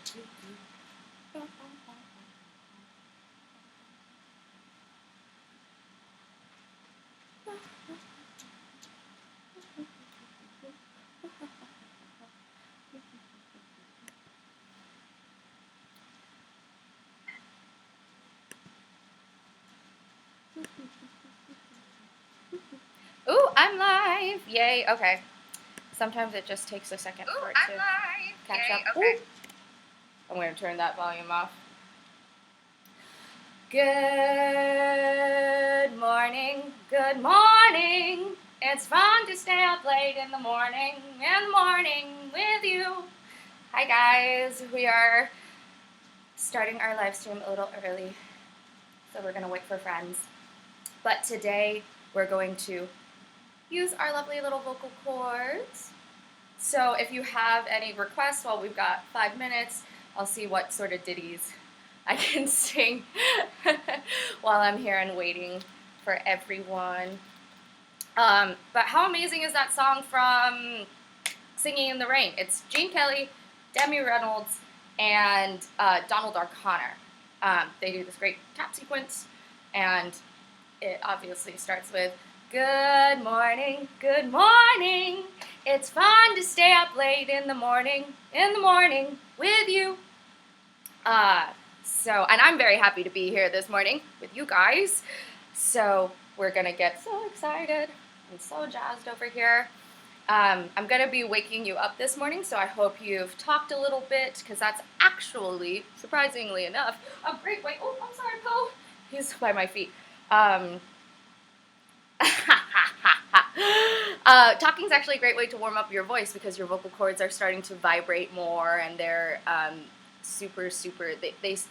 Ooh, I'm live! Yay, okay. Sometimes it just takes a second for it to catch up. Okay. Ooh. I'm going to turn that volume off. Good morning, good morning. It's fun to stay up late in the morning with you. Hi guys, we are starting our live stream a little early, so we're going to wait for friends. But today we're going to use our lovely little vocal cords. So if you have any requests, well, we've got 5 minutes. I'll see what sort of ditties I can sing while I'm here and waiting for everyone. But how amazing is that song from Singing in the Rain? It's Gene Kelly, Demi Reynolds, and Donald O'Connor. They do this great tap sequence, and it obviously starts with, good morning, it's fun to stay up late in the morning with you. And I'm very happy to be here this morning with you guys. So we're gonna get so excited and so jazzed over here. I'm gonna be waking you up this morning, so I hope you've talked a little bit, because that's actually, surprisingly enough, a great way. Oh, I'm sorry, Poe. He's by my feet. Talking's actually a great way to warm up your voice, because your vocal cords are starting to vibrate more, and they're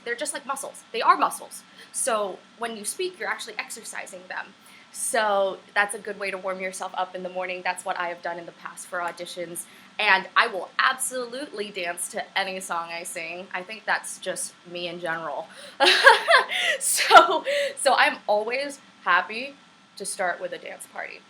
they're just like muscles. They are muscles. So when you speak, you're actually exercising them. So that's a good way to warm yourself up in the morning. That's what I have done in the past for auditions. And I will absolutely dance to any song I sing. I think that's just me in general. So I'm always happy to start with a dance party.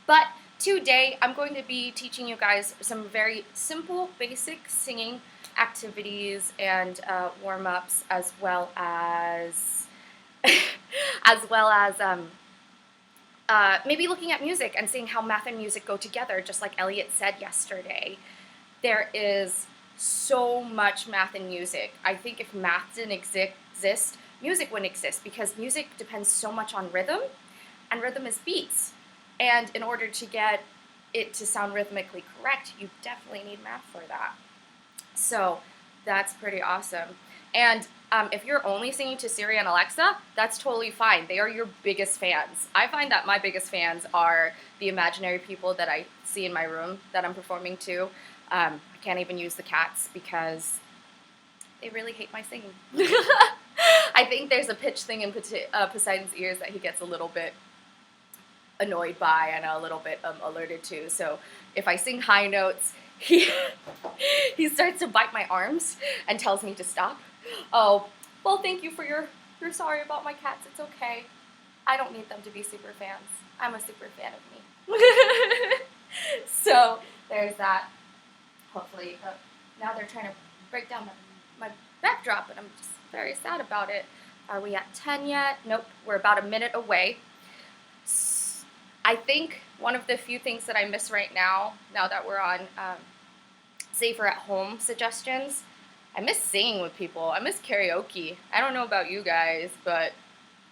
But today I'm going to be teaching you guys some very simple, basic singing activities and warm-ups, as well as maybe looking at music and seeing how math and music go together, just like Elliot said yesterday. There is so much math in music. I think if math didn't exist, music wouldn't exist, because music depends so much on rhythm, and rhythm is beats. And in order to get it to sound rhythmically correct, you definitely need math for that. So that's pretty awesome. And if you're only singing to Siri and Alexa, that's totally fine. They are your biggest fans. I find that my biggest fans are the imaginary people that I see in my room that I'm performing to. I can't even use the cats because they really hate my singing. I think there's a pitch thing in Poseidon's ears that he gets a little bit annoyed by and a little bit alerted to. So if I sing high notes, he starts to bite my arms and tells me to stop. Oh, well, thank you for you're sorry about my cats. It's okay. I don't need them to be super fans. I'm a super fan of me. So there's that. Hopefully, now they're trying to break down my backdrop, and I'm just very sad about it. Are we at 10 yet? Nope, we're about a minute away. I think one of the few things that I miss right now that we're on safer at home suggestions, I miss singing with people. I miss karaoke. I don't know about you guys, but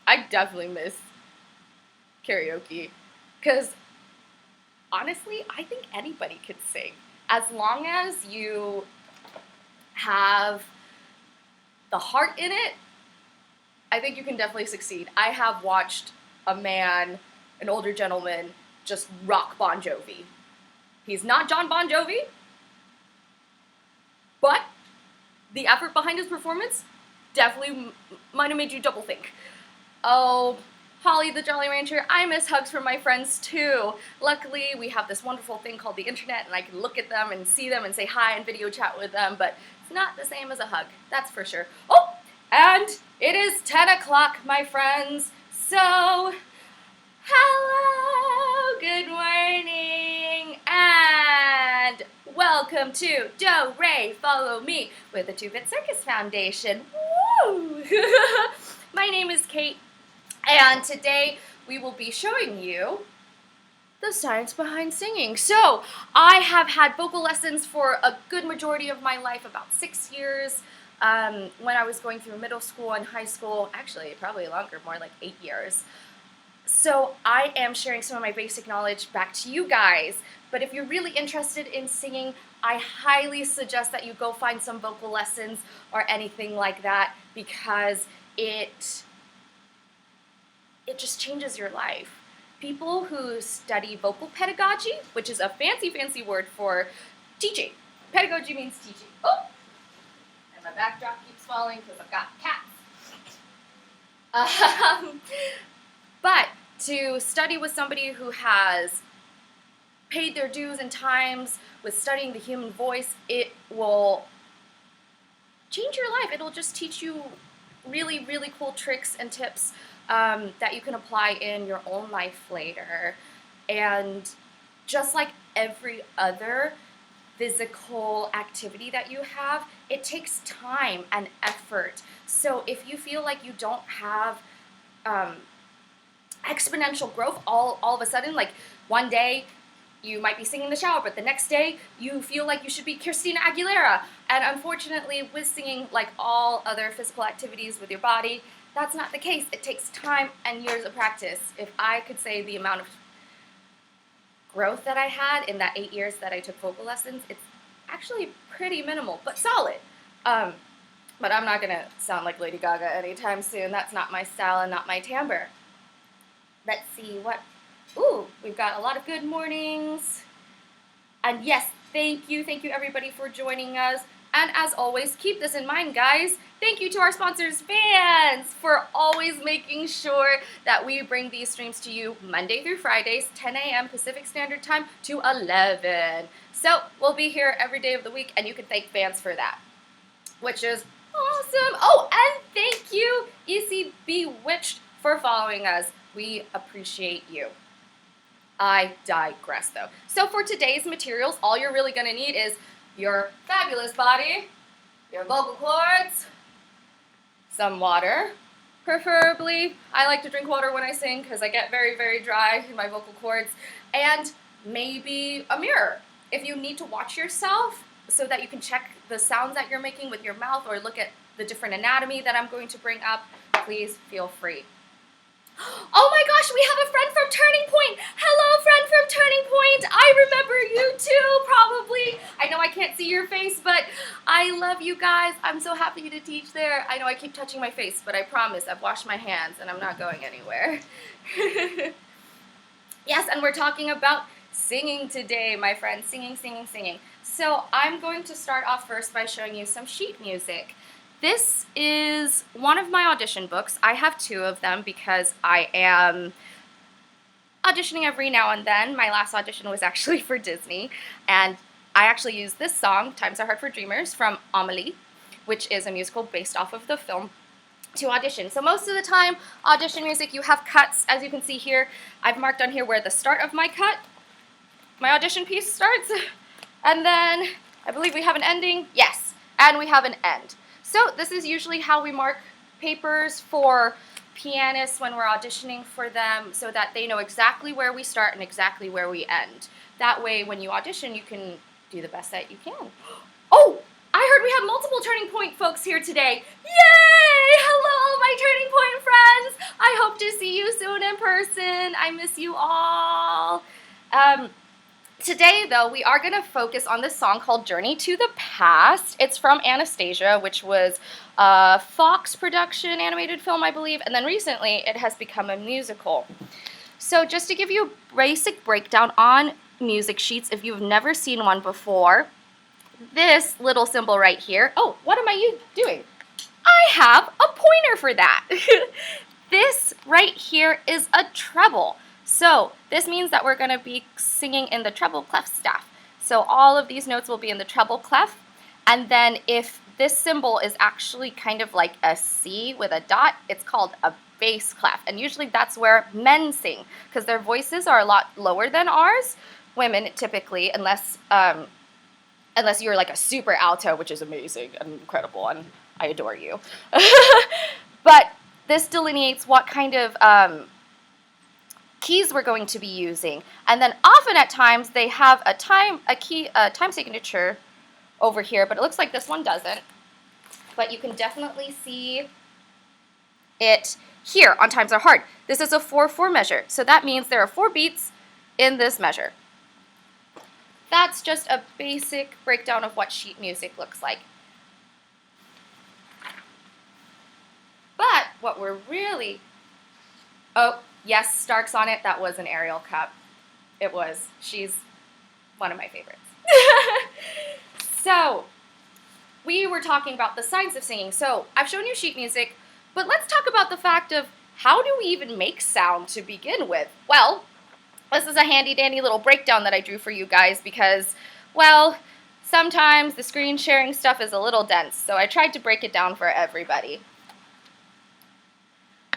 I definitely miss karaoke. Because honestly, I think anybody could sing. As long as you have the heart in it, I think you can definitely succeed. I have watched an older gentleman, just rock Bon Jovi. He's not John Bon Jovi, but the effort behind his performance definitely might have made you double think. Oh, Holly the Jolly Rancher, I miss hugs from my friends too. Luckily, we have this wonderful thing called the internet, and I can look at them and see them and say hi and video chat with them, but it's not the same as a hug, that's for sure. Oh, and it is 10 o'clock, my friends, so hello, good morning, and Welcome to Do Re Follow Me with the 2-Bit Circus Foundation. Woo! My name is Kate, and today we will be showing you the science behind singing. So, I have had vocal lessons for a good majority of my life, about 6 years. When I was going through middle school and high school, actually probably longer, more like 8 years. So I am sharing some of my basic knowledge back to you guys. But if you're really interested in singing, I highly suggest that you go find some vocal lessons or anything like that, because it just changes your life. People who study vocal pedagogy, which is a fancy word for teaching. Pedagogy means teaching. Oh! And my backdrop keeps falling because I've got cats. But to study with somebody who has paid their dues and times with studying the human voice, it will change your life. It'll just teach you really cool tricks and tips that you can apply in your own life later. And just like every other physical activity that you have, it takes time and effort. So if you feel like you don't have exponential growth all of a sudden, like one day you might be singing in the shower, but the next day you feel like you should be Christina Aguilera. And unfortunately, with singing, like all other physical activities with your body, that's not the case. It takes time and years of practice. If I could say the amount of growth that I had in that 8 years that I took vocal lessons, it's actually pretty minimal, but solid. But I'm not gonna sound like Lady Gaga anytime soon. That's not my style and not my timbre. Let's see what, ooh, we've got a lot of good mornings. And yes, thank you everybody for joining us. And as always, keep this in mind, guys. Thank you to our sponsors, Vans, for always making sure that we bring these streams to you Monday through Fridays, 10 a.m. Pacific Standard Time to 11. So we'll be here every day of the week, and you can thank Vans for that, which is awesome. Oh, and thank you, EC Bewitched, for following us. We appreciate you. I digress, though. So for today's materials, all you're really going to need is your fabulous body, your vocal cords, some water, preferably. I like to drink water when I sing because I get very dry in my vocal cords, and maybe a mirror. If you need to watch yourself so that you can check the sounds that you're making with your mouth or look at the different anatomy that I'm going to bring up, please feel free. Oh my gosh, we have a friend from Turning Point. Hello, friend from Turning Point. I remember you too, probably. I know I can't see your face, but I love you guys. I'm so happy to teach there. I know I keep touching my face, but I promise I've washed my hands and I'm not going anywhere. Yes, and we're talking about singing today, my friends. Singing. So I'm going to start off first by showing you some sheet music. This is one of my audition books. I have 2 of them because I am auditioning every now and then. My last audition was actually for Disney, and I actually used this song, Times Are Hard for Dreamers, from Amelie, which is a musical based off of the film, to audition. So most of the time, audition music, you have cuts. As you can see here, I've marked on here where the start of my cut, my audition piece starts, and then I believe we have an ending. Yes, and we have an end. So this is usually how we mark papers for pianists when we're auditioning for them, so that they know exactly where we start and exactly where we end. That way, when you audition, you can do the best that you can. Oh, I heard we have multiple Turning Point folks here today. Yay! Hello, my Turning Point friends. I hope to see you soon in person. I miss you all. Today, though, we are going to focus on this song called Journey to the Past. It's from Anastasia, which was a Fox production animated film, I believe, and then recently it has become a musical. So just to give you a basic breakdown on music sheets, if you've never seen one before, this little symbol right here, oh, what am I doing? I have a pointer for that. This right here is a treble. So this means that we're going to be singing in the treble clef staff. So all of these notes will be in the treble clef. And then if this symbol is actually kind of like a C with a dot, it's called a bass clef. And usually that's where men sing because their voices are a lot lower than ours. Women typically, unless unless you're like a super alto, which is amazing and incredible, and I adore you. But this delineates what kind of keys we're going to be using. And then often at times they have a time signature over here, but it looks like this one doesn't. But you can definitely see it here on Times Are Hard. This is a 4/4 measure, so that means there are 4 beats in this measure. That's just a basic breakdown of what sheet music looks like. But what we're really, oh, yes, Stark's on it. That was an Ariel cup. It was. She's one of my favorites. So, we were talking about the science of singing. So, I've shown you sheet music, but let's talk about the fact of how do we even make sound to begin with? Well, this is a handy-dandy little breakdown that I drew for you guys because, well, sometimes the screen sharing stuff is a little dense, so I tried to break it down for everybody.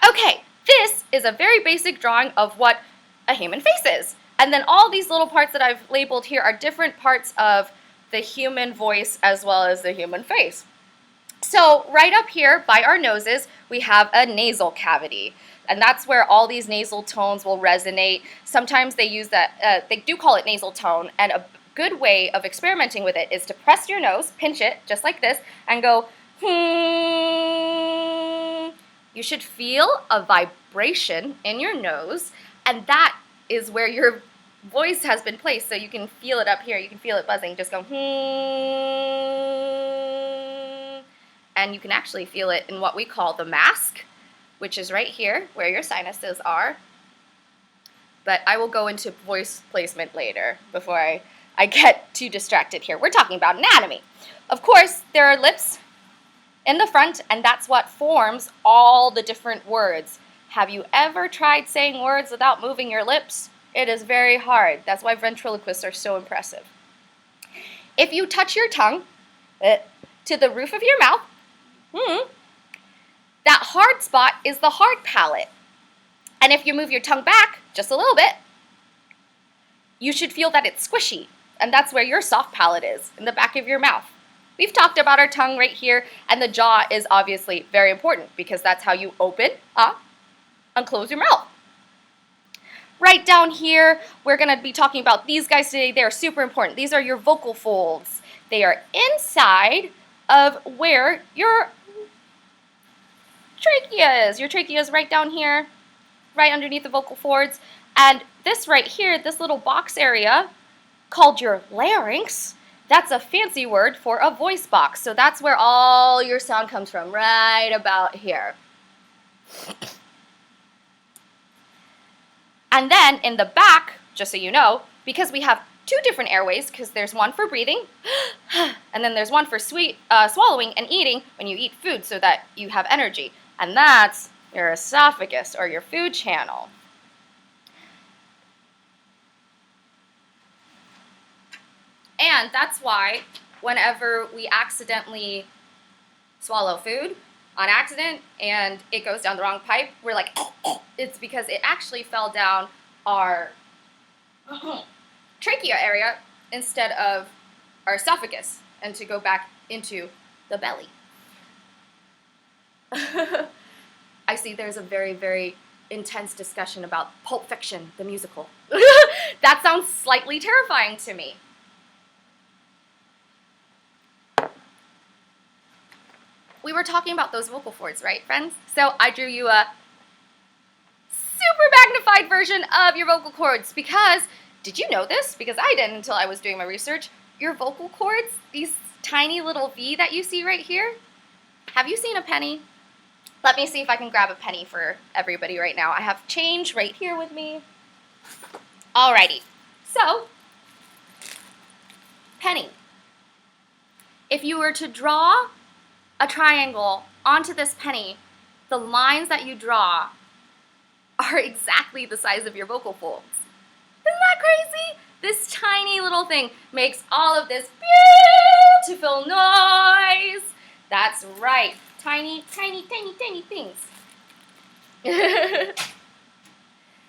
Okay, this is a very basic drawing of what a human face is. And then all these little parts that I've labeled here are different parts of the human voice as well as the human face. So right up here by our noses, we have a nasal cavity. And that's where all these nasal tones will resonate. Sometimes they use that, they do call it nasal tone, and a good way of experimenting with it is to press your nose, pinch it, just like this, and go, hmm. You should feel a vibration in your nose, and that is where your voice has been placed. So you can feel it up here. You can feel it buzzing. Just go, hmm. And you can actually feel it in what we call the mask, which is right here where your sinuses are. But I will go into voice placement later before I get too distracted here. We're talking about anatomy. Of course, there are lips in the front, and that's what forms all the different words. Have you ever tried saying words without moving your lips? It is very hard. That's why ventriloquists are so impressive. If you touch your tongue to the roof of your mouth, that hard spot is the hard palate. And if you move your tongue back just a little bit, you should feel that it's squishy, and that's where your soft palate is, in the back of your mouth. We've talked about our tongue right here, and the jaw is obviously very important because that's how you open and close your mouth. Right down here, we're going to be talking about these guys today. They are super important. These are your vocal folds. They are inside of where your trachea is. Your trachea is right down here, right underneath the vocal folds. And this right here, this little box area called your larynx, that's a fancy word for a voice box. So that's where all your sound comes from, right about here. And then in the back, just so you know, because we have 2 different airways, because there's one for breathing, and then there's one for swallowing and eating when you eat food so that you have energy. And that's your esophagus, or your food channel. And that's why whenever we accidentally swallow food on accident and it goes down the wrong pipe, we're like, it's because it actually fell down our trachea area instead of our esophagus, and to go back into the belly. I see there's a very, very intense discussion about Pulp Fiction, the musical. That sounds slightly terrifying to me. We were talking about those vocal cords, right, friends? So I drew you a super magnified version of your vocal cords because, did you know this? Because I didn't until I was doing my research. Your vocal cords, these tiny little V that you see right here, have you seen a penny? Let me see if I can grab a penny for everybody right now. I have change right here with me. Alrighty, so, penny. If you were to draw a triangle onto this penny, the lines that you draw are exactly the size of your vocal folds. Isn't that crazy? This tiny little thing makes all of this beautiful noise. That's right. Tiny, tiny, tiny, tiny things.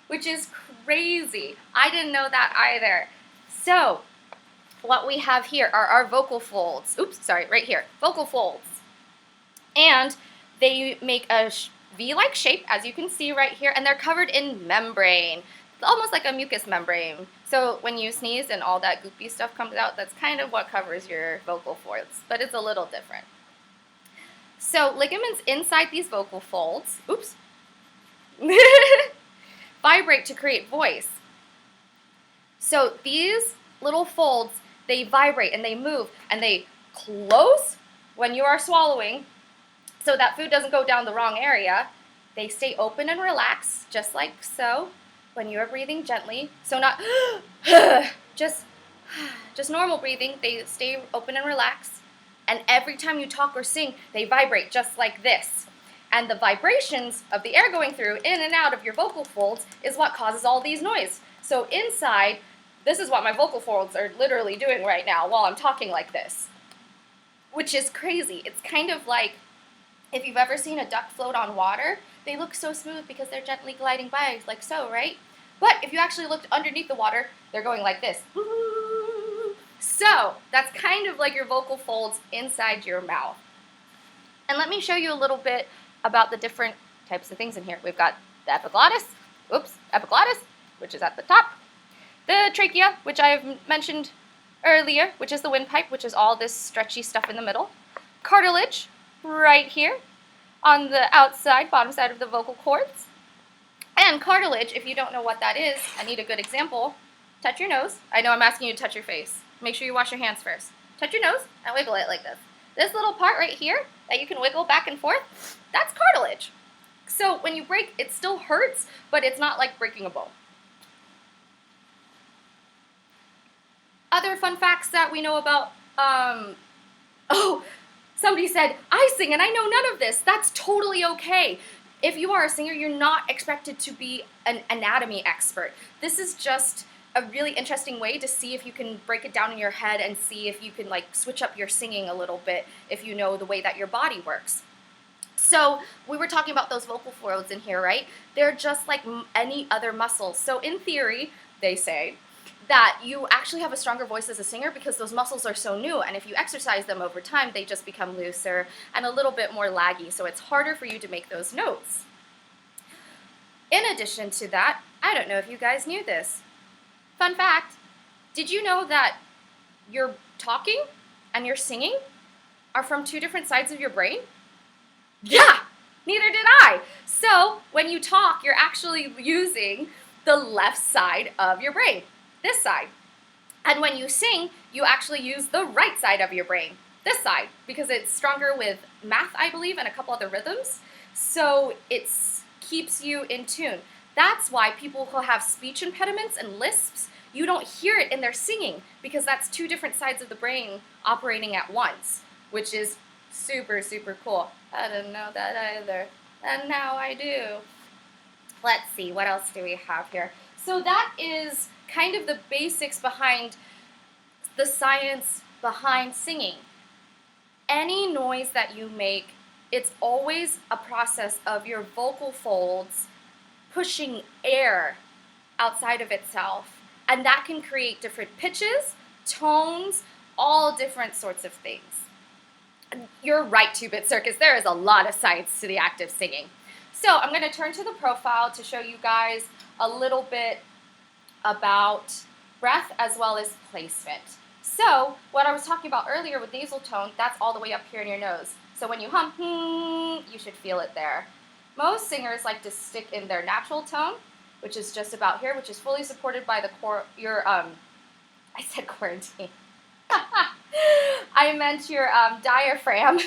Which is crazy. I didn't know that either. So, what we have here are our vocal folds. Oops, sorry, right here, vocal folds. And they make a V-like shape, as you can see right here, and they're covered in membrane. It's almost like a mucus membrane. So when you sneeze and all that goopy stuff comes out, that's kind of what covers your vocal folds, but it's a little different. So ligaments inside these vocal folds, oops, vibrate to create voice. So these little folds, they vibrate and they move and they close when you are swallowing so that food doesn't go down the wrong area. They stay open and relaxed, just like so, when you are breathing gently. So not just normal breathing. They stay open and relaxed. And every time you talk or sing, they vibrate just like this. And the vibrations of the air going through in and out of your vocal folds is what causes all these noise. So inside, this is what my vocal folds are literally doing right now while I'm talking like this, which is crazy. It's kind of like if you've ever seen a duck float on water, they look so smooth because they're gently gliding by, like so, right? But if you actually looked underneath the water, they're going like this. So that's kind of like your vocal folds inside your mouth. And let me show you a little bit about the different types of things in here. We've got the epiglottis, which is at the top. The trachea, which I've mentioned earlier, which is the windpipe, which is all this stretchy stuff in the middle. Cartilage, right here, on the outside, bottom side of the vocal cords. And cartilage, if you don't know what that is, I need a good example. Touch your nose. I know I'm asking you to touch your face. Make sure you wash your hands first. Touch your nose and wiggle it like this. This little part right here that you can wiggle back and forth, that's cartilage. So when you break, it still hurts, but it's not like breaking a bone. Other fun facts that we know about, somebody said, I sing and I know none of this. That's totally okay. If you are a singer, you're not expected to be an anatomy expert. This is just a really interesting way to see if you can break it down in your head and see if you can like switch up your singing a little bit if you know the way that your body works. So we were talking about those vocal folds in here, right? They're just like any other muscle. So in theory, they say that you actually have a stronger voice as a singer because those muscles are so new, and if you exercise them over time, they just become looser and a little bit more laggy, so it's harder for you to make those notes. In addition to that, I don't know if you guys knew this. Fun fact, did you know that your talking and your singing are from two different sides of your brain? Yeah, neither did I. So when you talk, you're actually using the left side of your brain, this side. And when you sing, you actually use the right side of your brain, this side, because it's stronger with math, I believe, and a couple other rhythms. So it keeps you in tune. That's why people who have speech impediments and lisps, you don't hear it in their singing because that's two different sides of the brain operating at once, which is super, super cool. I didn't know that either, and now I do. Let's see, what else do we have here? So that is kind of the basics behind the science behind singing. Any noise that you make, it's always a process of your vocal folds pushing air outside of itself. And that can create different pitches, tones, all different sorts of things. You're right, Two-Bit Circus. There is a lot of science to the act of singing. So I'm going to turn to the profile to show you guys a little bit about breath as well as placement. So what I was talking about earlier with nasal tone, that's all the way up here in your nose. So when you hum, you should feel it there. Most singers like to stick in their natural tone, which is just about here, which is fully supported by the I said quarantine. I meant your diaphragm.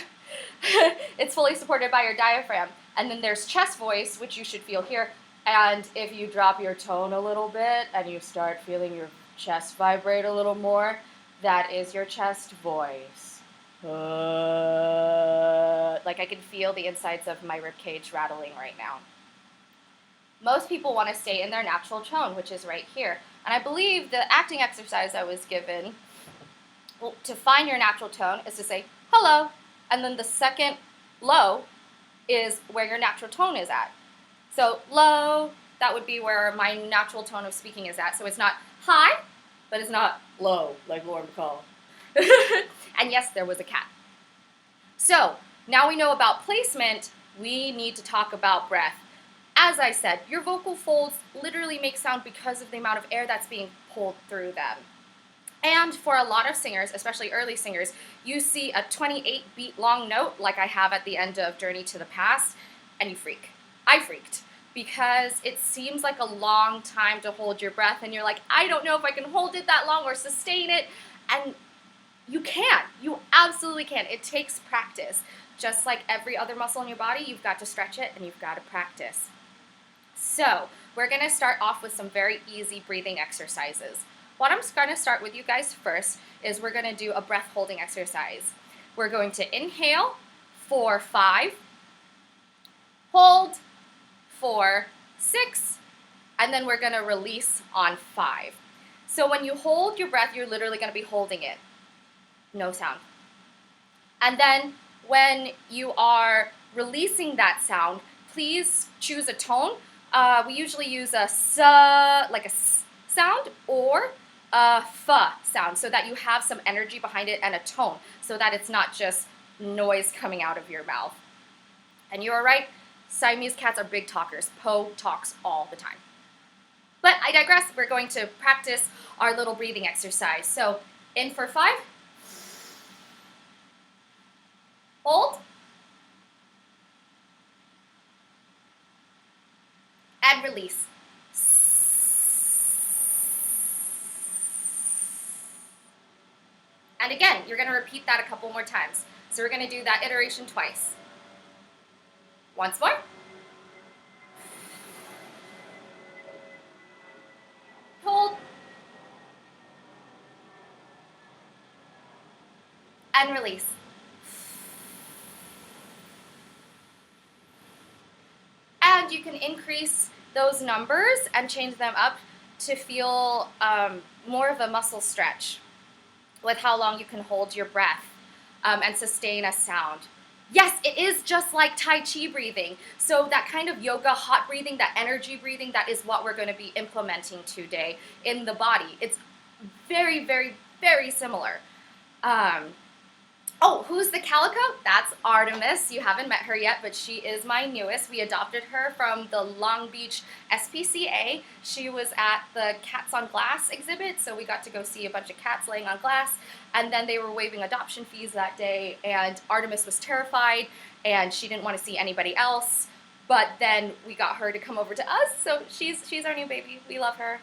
It's fully supported by your diaphragm. And then there's chest voice, which you should feel here. And if you drop your tone a little bit and you start feeling your chest vibrate a little more, that is your chest voice. Like I can feel the insides of my ribcage rattling right now. Most people want to stay in their natural tone, which is right here. And I believe the acting exercise I was given, well, to find your natural tone is to say, hello, and then the second low is where your natural tone is at. So low, that would be where my natural tone of speaking is at. So it's not high, but it's not low, like Lauren Bacall. And yes, there was a cat. So, now we know about placement, we need to talk about breath. As I said, your vocal folds literally make sound because of the amount of air that's being pulled through them. And for a lot of singers, especially early singers, you see a 28 beat long note like I have at the end of Journey to the Past, and you freak. I freaked because it seems like a long time to hold your breath, and you're like, I don't know if I can hold it that long or sustain it. And you can. You absolutely can. It takes practice. Just like every other muscle in your body, you've got to stretch it and you've got to practice. So, we're going to start off with some very easy breathing exercises. What I'm going to start with you guys first is we're going to do a breath holding exercise. We're going to inhale for 5, hold for 6, and then we're going to release on 5. So when you hold your breath, you're literally going to be holding it. No sound. And then when you are releasing that sound, please choose a tone. We usually use a s, like a s sound, or a f sound, so that you have some energy behind it and a tone, so that it's not just noise coming out of your mouth. And you are right, Siamese cats are big talkers. Poe talks all the time. But I digress. We're going to practice our little breathing exercise. So in for 5. Hold. And release. And again, you're going to repeat that a couple more times. So we're going to do that iteration twice. Once more. Hold. And release. And you can increase those numbers and change them up to feel more of a muscle stretch with how long you can hold your breath and sustain a sound. Yes, it is just like Tai Chi breathing. So that kind of yoga hot breathing, that energy breathing, that is what we're going to be implementing today in the body. It's very, very, very similar. Oh, who's the calico? That's Artemis. You haven't met her yet, but she is my newest. We adopted her from the Long Beach SPCA. She was at the Cats on Glass exhibit, so we got to go see a bunch of cats laying on glass, and then they were waiving adoption fees that day, and Artemis was terrified, and she didn't want to see anybody else, but then we got her to come over to us, so she's our new baby. We love her.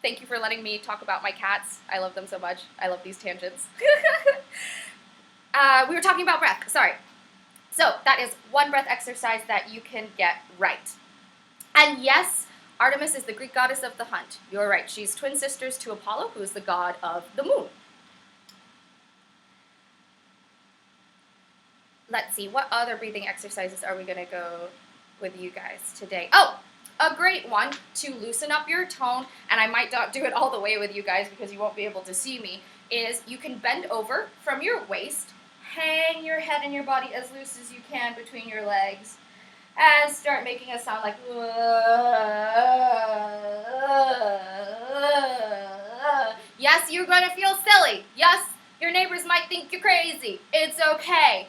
Thank you for letting me talk about my cats. I love them so much. I love these tangents. We were talking about breath, sorry. So that is one breath exercise that you can get right. And yes, Artemis is the Greek goddess of the hunt. You're right, she's twin sisters to Apollo, who is the god of the moon. Let's see, what other breathing exercises are we gonna go with you guys today? Oh! A great one to loosen up your tone, and I might not do it all the way with you guys because you won't be able to see me, is you can bend over from your waist, hang your head and your body as loose as you can between your legs, and start making a sound like yes, you're going to feel silly. Yes, your neighbors might think you're crazy. It's okay.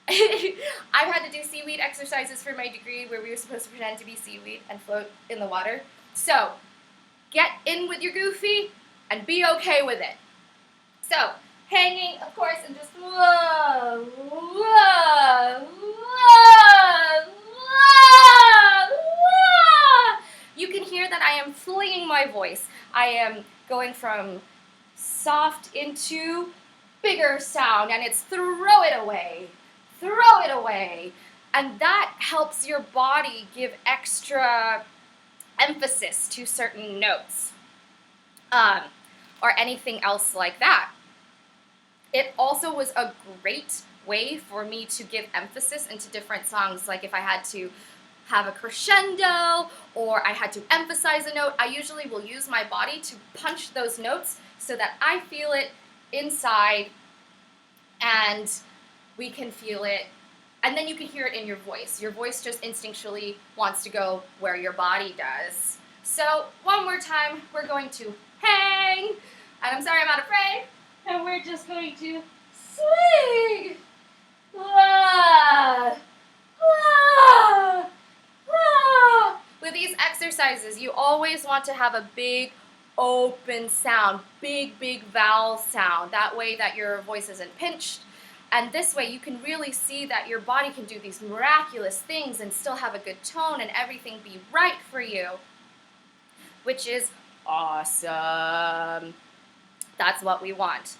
I've had to do seaweed exercises for my degree where we were supposed to pretend to be seaweed and float in the water. So, get in with your goofy and be okay with it. So, hanging, of course, and just whoa, whoa, whoa, whoa, whoa. You can hear that I am flinging my voice. I am going from soft into bigger sound, and it's throw it away. Throw it away. And that helps your body give extra emphasis to certain notes or anything else like that. It also was a great way for me to give emphasis into different songs. Like if I had to have a crescendo or I had to emphasize a note, I usually will use my body to punch those notes so that I feel it inside and we can feel it, and then you can hear it in your voice. Your voice just instinctually wants to go where your body does. So, one more time, we're going to hang. And I'm sorry, I'm out of frame. And we're just going to swing. Ah, ah, ah. With these exercises, you always want to have a big open sound, big vowel sound. That way that your voice isn't pinched. And this way you can really see that your body can do these miraculous things and still have a good tone and everything be right for you, which is awesome. That's what we want.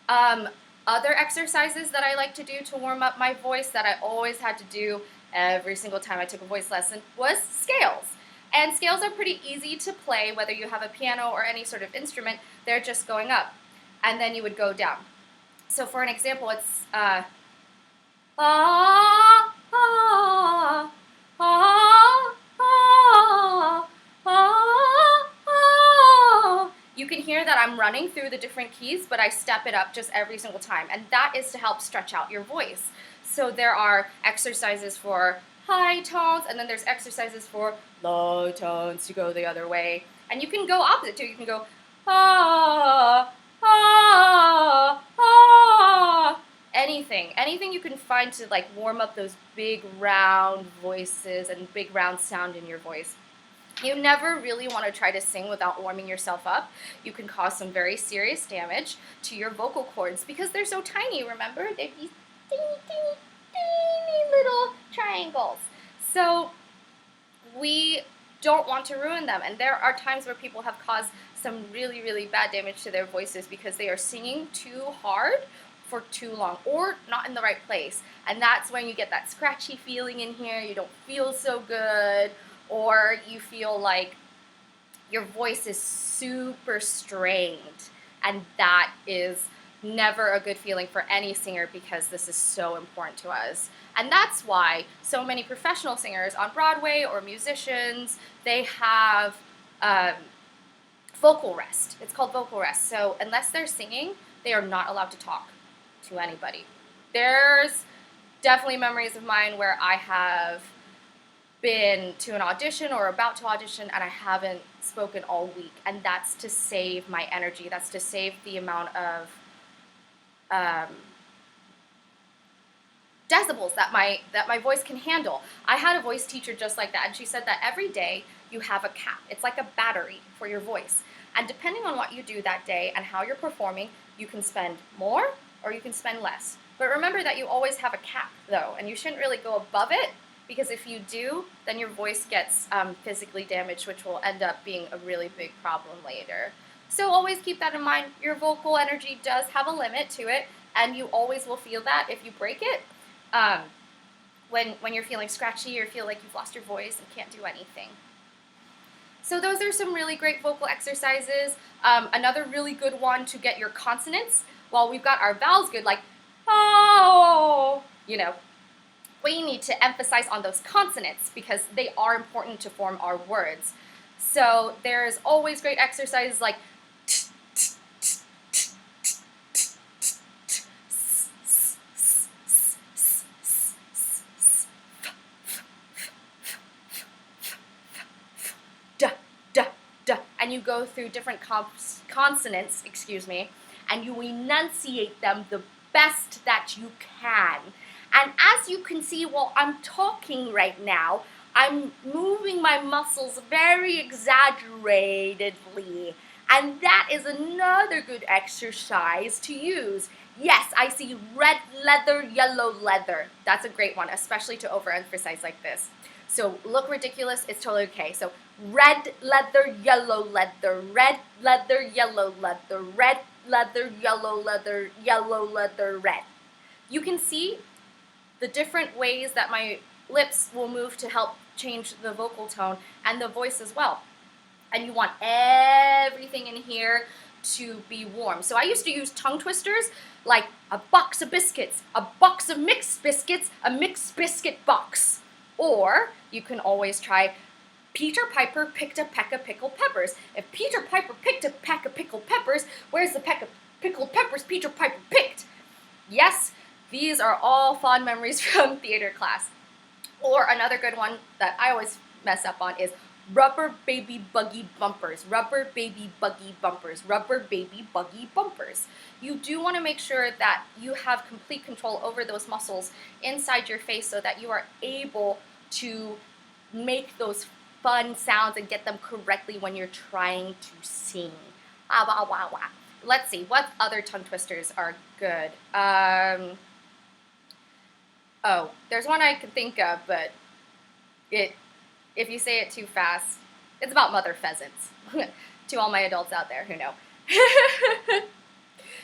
Other exercises that I like to do to warm up my voice that I always had to do every single time I took a voice lesson was scales. And scales are pretty easy to play, whether you have a piano or any sort of instrument. They're just going up. And then you would go down. So for an example, it's ah, ah, ah, ah, ah, ah. You can hear that I'm running through the different keys, but I step it up just every single time. And that is to help stretch out your voice. So there are exercises for high tones, and then there's exercises for low tones to go the other way. And you can go opposite too. You can go ah, ah, ah. Anything you can find to like warm up those big round voices and big round sound in your voice. You never really want to try to sing without warming yourself up. You can cause some very serious damage to your vocal cords because they're so tiny, remember? They're these teeny little triangles. So we don't want to ruin them. And there are times where people have caused some really bad damage to their voices because they are singing too hard for too long or not in the right place. And that's when you get that scratchy feeling in here. You don't feel so good, or you feel like your voice is super strained. And that is never a good feeling for any singer because this is so important to us. And that's why so many professional singers on Broadway or musicians, they have vocal rest. It's called vocal rest. So unless they're singing, they are not allowed to talk to anybody. There's definitely memories of mine where I have been to an audition or about to audition and I haven't spoken all week, and that's to save my energy. That's to save the amount of decibels that my voice can handle. I had a voice teacher just like that, and she said that every day you have a cap. It's like a battery for your voice. And depending on what you do that day and how you're performing, you can spend more or you can spend less. But remember that you always have a cap, though, and you shouldn't really go above it, because if you do, then your voice gets physically damaged, which will end up being a really big problem later. So always keep that in mind. Your vocal energy does have a limit to it, and you always will feel that if you break it. When you're feeling scratchy or feel like you've lost your voice and can't do anything. So those are some really great vocal exercises. Another really good one to get your consonants. While we've got our vowels good, like oh, we need to emphasize on those consonants because they are important to form our words. So there's always great exercises like and you go through different consonants, and you enunciate them the best that you can. And as you can see while I'm talking right now, I'm moving my muscles very exaggeratedly. And that is another good exercise to use. Yes, I see red leather, yellow leather. That's a great one, especially to overemphasize like this. So look ridiculous, it's totally okay. So red leather, yellow leather, red leather, yellow leather, red leather, yellow leather, yellow leather, red. You can see the different ways that my lips will move to help change the vocal tone and the voice as well. And you want everything in here to be warm. So I used to use tongue twisters like a box of biscuits, a box of mixed biscuits, a mixed biscuit box. Or you can always try Peter Piper picked a peck of pickled peppers. If Peter Piper picked a peck of pickled peppers, where's the peck of pickled peppers Peter Piper picked? Yes, these are all fond memories from theater class. Or another good one that I always mess up on is Rubber baby buggy bumpers, rubber baby buggy bumpers, rubber baby buggy bumpers. You do want to make sure that you have complete control over those muscles inside your face so that you are able to make those fun sounds and get them correctly when you're trying to sing. Ah, wah, wah, wah. Let's see, what other tongue twisters are good? Oh, there's one I could think of, but if you say it too fast, it's about mother pheasants. To all my adults out there who know.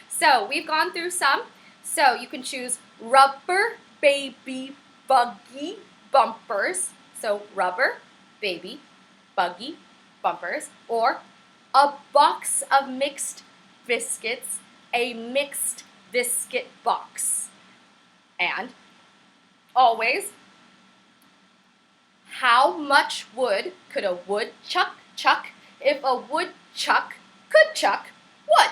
So we've gone through some. So you can choose rubber baby buggy bumpers. So rubber baby buggy bumpers, or a box of mixed biscuits, a mixed biscuit box. And always, how much wood could a woodchuck chuck if a woodchuck could chuck wood?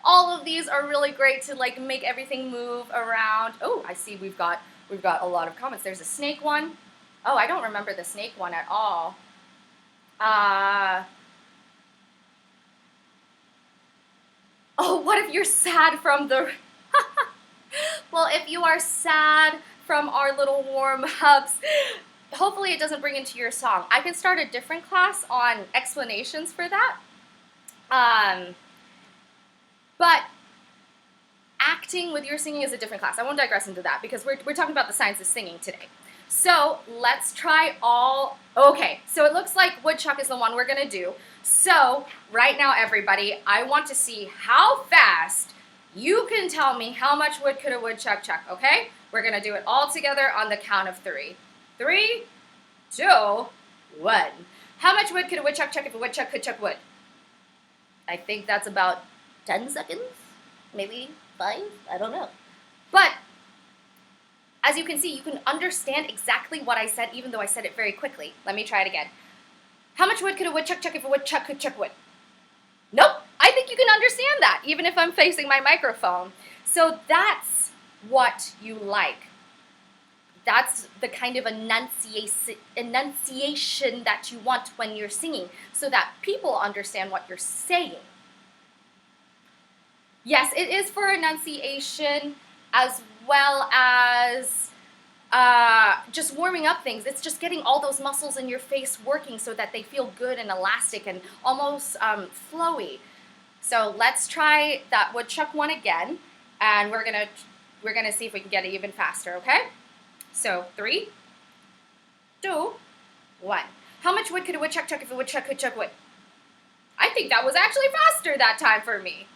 All of these are really great to like make everything move around. Oh, I see we've got a lot of comments. There's a snake one. Oh, I don't remember the snake one at all. Oh, what if you're sad from the... Well, if you are sad from our little warm-ups, hopefully it doesn't bring into your song. I can start a different class on explanations for that. But acting with your singing is a different class. I won't digress into that because we're talking about the science of singing today. So let's try all... Okay, so it looks like woodchuck is the one we're going to do. So right now, everybody, I want to see how fast you can tell me how much wood could a woodchuck chuck, okay? We're going to do it all together on the count of 3. 3, 2, 1. How much wood could a woodchuck chuck if a woodchuck could chuck wood? I think that's about 10 seconds, maybe 5, I don't know. But as you can see, you can understand exactly what I said, even though I said it very quickly. Let me try it again. How much wood could a woodchuck chuck if a woodchuck could chuck wood? Nope, I think you can understand that, even if I'm facing my microphone. So that's what you like. That's the kind of enunciation that you want when you're singing, so that people understand what you're saying. Yes, it is for enunciation as well as just warming up things. It's just getting all those muscles in your face working so that they feel good and elastic and almost flowy. So let's try that woodchuck one again, and we're gonna see if we can get it even faster. Okay? So 3, 2, 1. How much wood could a woodchuck chuck if a woodchuck could chuck wood? I think that was actually faster that time for me.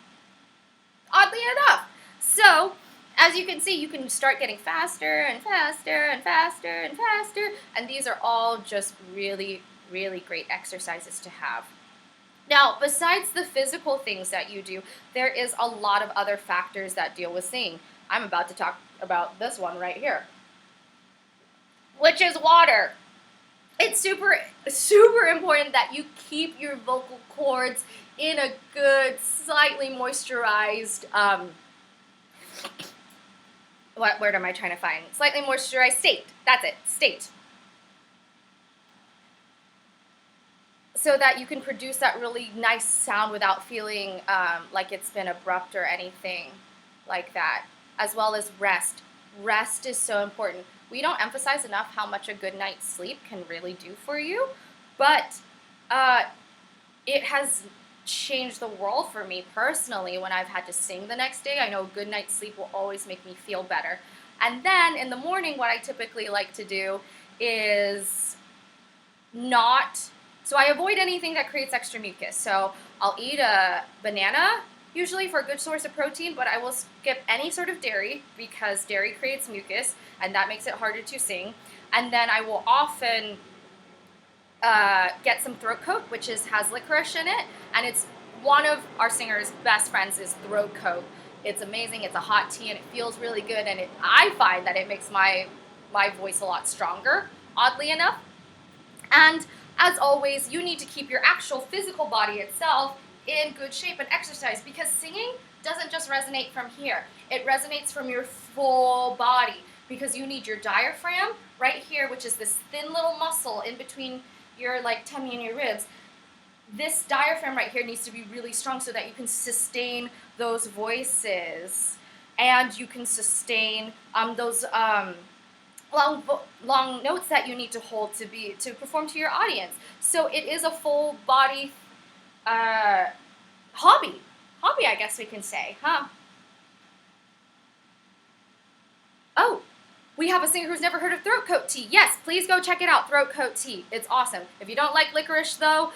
Oddly enough. So, as you can see, you can start getting faster and faster and faster and faster, and these are all just really, really great exercises to have. Now, besides the physical things that you do, there is a lot of other factors that deal with singing. I'm about to talk about this one right here, which is water. It's super, super important that you keep your vocal cords in a good, slightly moisturized, what word am I trying to find? Slightly moisturized state. That's it, state. So that you can produce that really nice sound without feeling like it's been abrupt or anything like that, as well as rest. Rest is so important. We don't emphasize enough how much a good night's sleep can really do for you, but it has changed the world for me personally when I've had to sing the next day. I know a good night's sleep will always make me feel better. And then in the morning, what I typically like to do is so I avoid anything that creates extra mucus. So I'll eat a banana, usually for a good source of protein, but I will skip any sort of dairy because dairy creates mucus, and that makes it harder to sing. And then I will often get some throat coat, which has licorice in it, and it's one of our singer's best friends is throat coat. It's amazing. It's a hot tea, and it feels really good, and I find that it makes my voice a lot stronger, oddly enough. And as always, you need to keep your actual physical body itself in good shape and exercise, because singing doesn't just resonate from here. It resonates from your full body, because you need your diaphragm right here, which is this thin little muscle in between your like tummy and your ribs, this diaphragm right here needs to be really strong so that you can sustain those voices, and you can sustain those long notes that you need to hold to perform to your audience. So it is a full body hobby, I guess we can say, huh? Oh, we have a singer who's never heard of throat coat tea. Yes, please go check it out, throat coat tea. It's awesome. If you don't like licorice, though,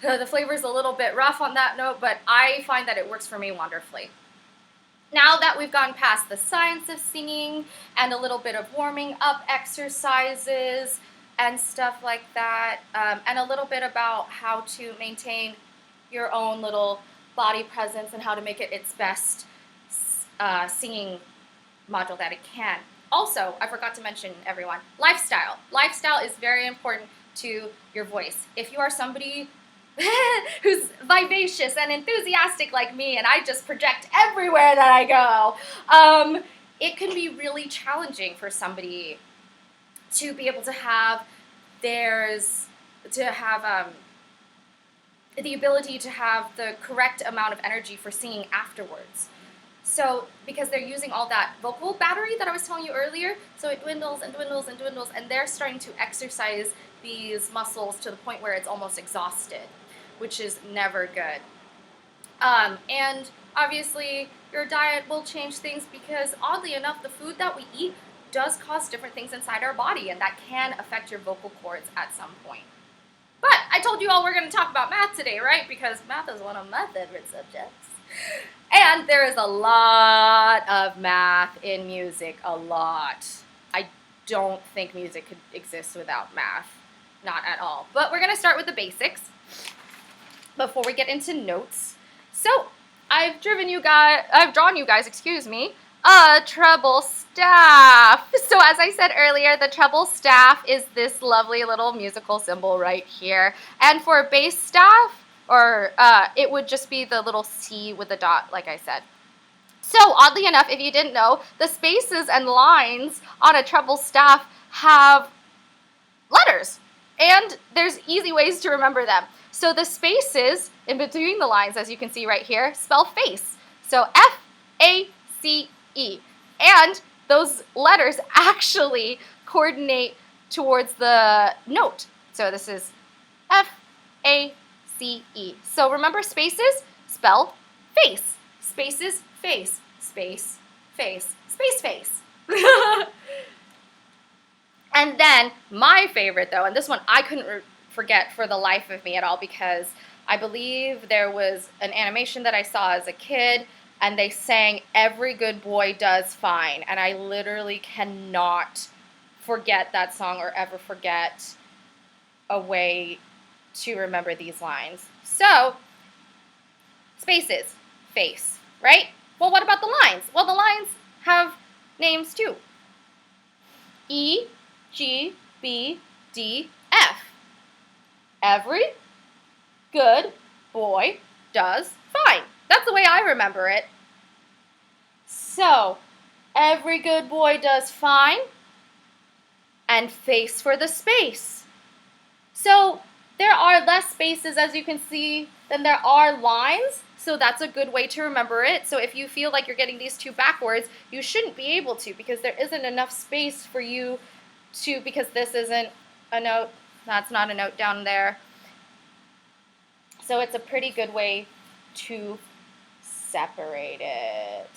the flavor's a little bit rough on that note, but I find that it works for me wonderfully. Now that we've gone past the science of singing and a little bit of warming up exercises and stuff like that, and a little bit about how to maintain your own little body presence and how to make it its best singing module that it can. Also, I forgot to mention, everyone, lifestyle. Lifestyle is very important to your voice. If you are somebody who's vivacious and enthusiastic like me, and I just project everywhere that I go, it can be really challenging for somebody to be able to have the ability to have the correct amount of energy for singing afterwards. So, because they're using all that vocal battery that I was telling you earlier, so it dwindles and dwindles and dwindles, and they're starting to exercise these muscles to the point where it's almost exhausted, which is never good. And obviously, your diet will change things because, oddly enough, the food that we eat does cause different things inside our body, and that can affect your vocal cords at some point. But I told you all we're going to talk about math today, right? Because math is one of my favorite subjects. And there is a lot of math in music, a lot. I don't think music could exist without math, not at all. But we're going to start with the basics before we get into notes. So I've drawn you guys, a treble staff. So as I said earlier, the treble staff is this lovely little musical symbol right here. And for a bass staff, or it would just be the little C with the dot, like I said. So oddly enough, if you didn't know, the spaces and lines on a treble staff have letters, and there's easy ways to remember them. So the spaces in between the lines, as you can see right here, spell face. So F-A-C-E. And those letters actually coordinate towards the note. So this is F-A-C-E. C-E. So remember, spaces spell face. Spaces, face. Space, face. Space, face. And then my favorite, though, and this one I couldn't forget for the life of me at all, because I believe there was an animation that I saw as a kid, and they sang "Every Good Boy Does Fine," and I literally cannot forget that song or ever forget a way to remember these lines. So, spaces, face, right? Well, what about the lines? Well, the lines have names too. E, G, B, D, F. Every good boy does fine. That's the way I remember it. So, every good boy does fine, and face for the space. So, there are less spaces, as you can see, than there are lines, so that's a good way to remember it. So if you feel like you're getting these two backwards, you shouldn't be able to, because there isn't enough space for you to, because this isn't a note, that's not a note down there. So it's a pretty good way to separate it.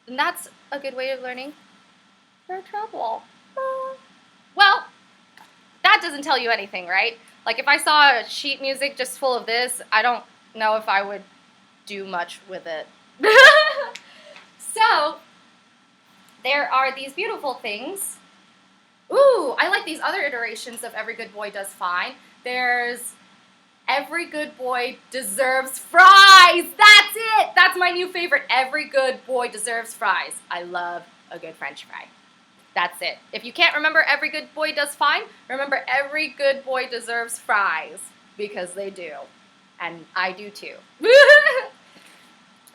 And that's a good way of learning for treble. Well, that doesn't tell you anything, right? Like if I saw sheet music just full of this, I don't know if I would do much with it. So, there are these beautiful things. Ooh, I like these other iterations of Every Good Boy Does Fine. There's Every Good Boy Deserves Fries. That's it. That's my new favorite. Every good boy deserves fries. I love a good French fry. That's it. If you can't remember Every Good Boy Does Fine, remember Every Good Boy Deserves Fries, because they do. And I do too.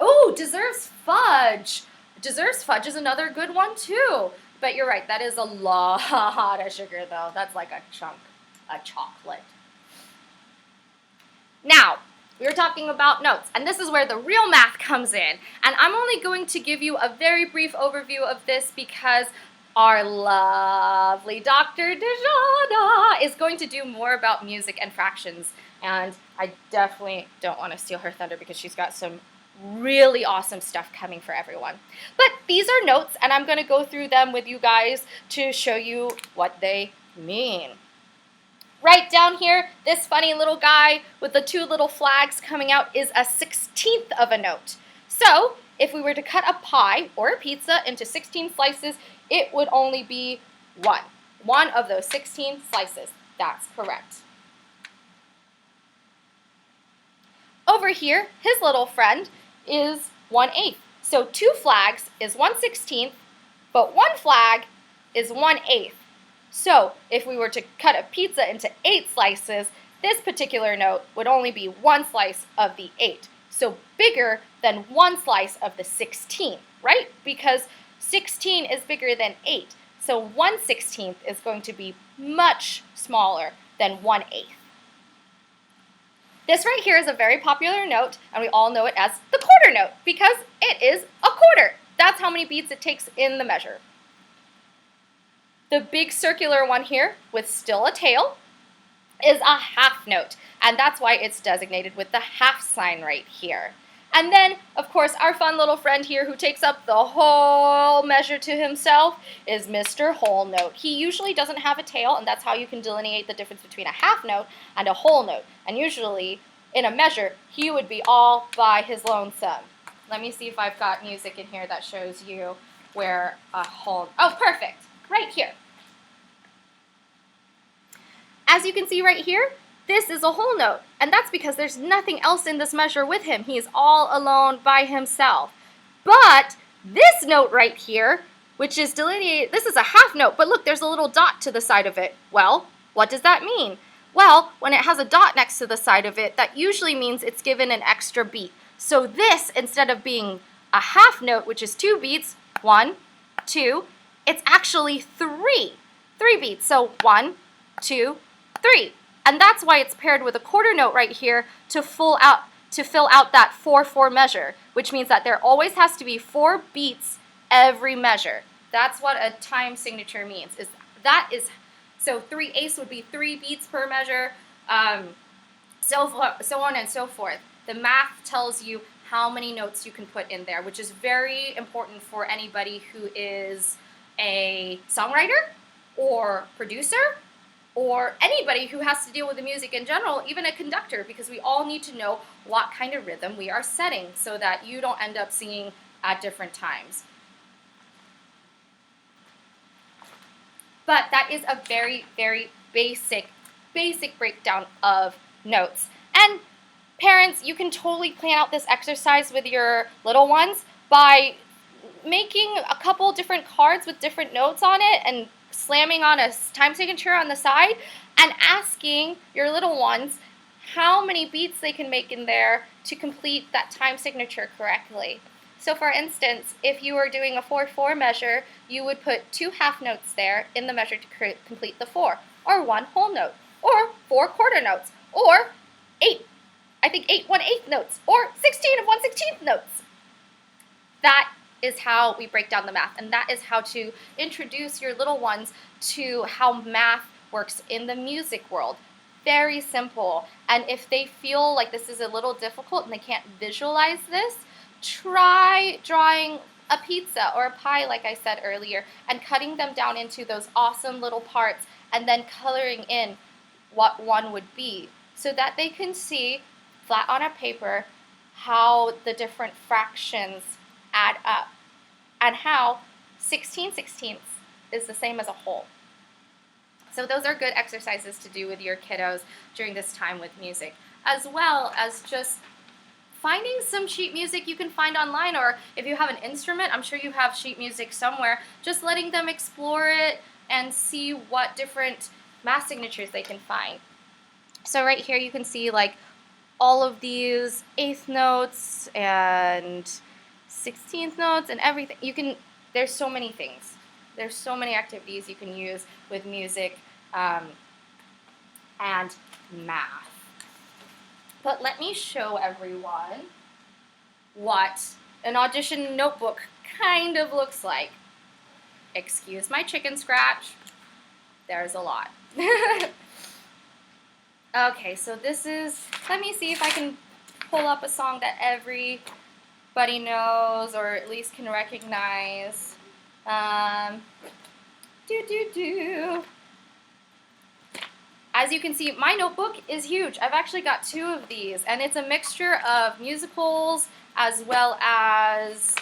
Ooh, deserves fudge. Deserves fudge is another good one too. But you're right, that is a lot of sugar though. That's like a chunk of chocolate. Now, we were talking about notes, and this is where the real math comes in. And I'm only going to give you a very brief overview of this because our lovely Dr. Dejana is going to do more about music and fractions. And I definitely don't want to steal her thunder because she's got some really awesome stuff coming for everyone. But these are notes, and I'm going to go through them with you guys to show you what they mean. Right down here, this funny little guy with the two little flags coming out is a 16th of a note. So, if we were to cut a pie or a pizza into 16 slices, it would only be one. One of those 16 slices. That's correct. Over here, his little friend is 1/8. So 2 flags is 1/16, but 1 flag is 1/8. So if we were to cut a pizza into 8 slices, this particular note would only be 1 slice of the 8. So bigger than 1 slice of the 16, right? Because 16 is bigger than 8. So 1/16 is going to be much smaller than 1/8. This right here is a very popular note, and we all know it as the quarter note because it is a quarter. That's how many beats it takes in the measure. The big circular one here with still a tail is a half note, and that's why it's designated with the half sign right here. And then, of course, our fun little friend here who takes up the whole measure to himself is Mr. Whole Note. He usually doesn't have a tail, and that's how you can delineate the difference between a half note and a whole note. And usually, in a measure, he would be all by his lonesome. Let me see if I've got music in here that shows you where a whole... Oh, perfect! Right here. As you can see right here, this is a whole note, and that's because there's nothing else in this measure with him. He is all alone by himself. But this note right here, which is delineated, this is a half note, but look, there's a little dot to the side of it. Well, what does that mean? Well, when it has a dot next to the side of it, that usually means it's given an extra beat. So this, instead of being a half note, which is 2 beats, 1, 2, it's actually 3. 3 beats, so 1, 2, 3. And that's why it's paired with a quarter note right here to fill out that 4/4 measure, which means that there always has to be 4 beats every measure. That's what a time signature means. So 3/8 would be 3 beats per measure, so on and so forth. The math tells you how many notes you can put in there, which is very important for anybody who is a songwriter or producer, or anybody who has to deal with the music in general, even a conductor, because we all need to know what kind of rhythm we are setting so that you don't end up singing at different times. But that is a very, very basic breakdown of notes. And parents, you can totally plan out this exercise with your little ones by making a couple different cards with different notes on it and slamming on a time signature on the side and asking your little ones how many beats they can make in there to complete that time signature correctly. So for instance, if you were doing a 4/4 measure, you would put 2 half notes there in the measure to complete the 4, or 1 whole note, or 4 quarter notes, or 8 1/8 notes, or 16 of 1/16 notes. That is how we break down the math, and that is how to introduce your little ones to how math works in the music world. Very simple. And if they feel like this is a little difficult and they can't visualize this, try drawing a pizza or a pie, like I said earlier, and cutting them down into those awesome little parts and then coloring in what one would be so that they can see flat on a paper how the different fractions add up and how 16/16 is the same as a whole. So those are good exercises to do with your kiddos during this time with music, as well as just finding some sheet music you can find online, or if you have an instrument, I'm sure you have sheet music somewhere, just letting them explore it and see what different math signatures they can find. So right here you can see like all of these 8th notes and 16th notes and everything. There's so many things. There's so many activities you can use with music and math. But let me show everyone what an audition notebook kind of looks like. Excuse my chicken scratch. There's a lot. Okay, so this is, let me see if I can pull up a song that everybody knows or at least can recognize. As you can see, my notebook is huge. I've actually got 2 of these, and it's a mixture of musicals as well as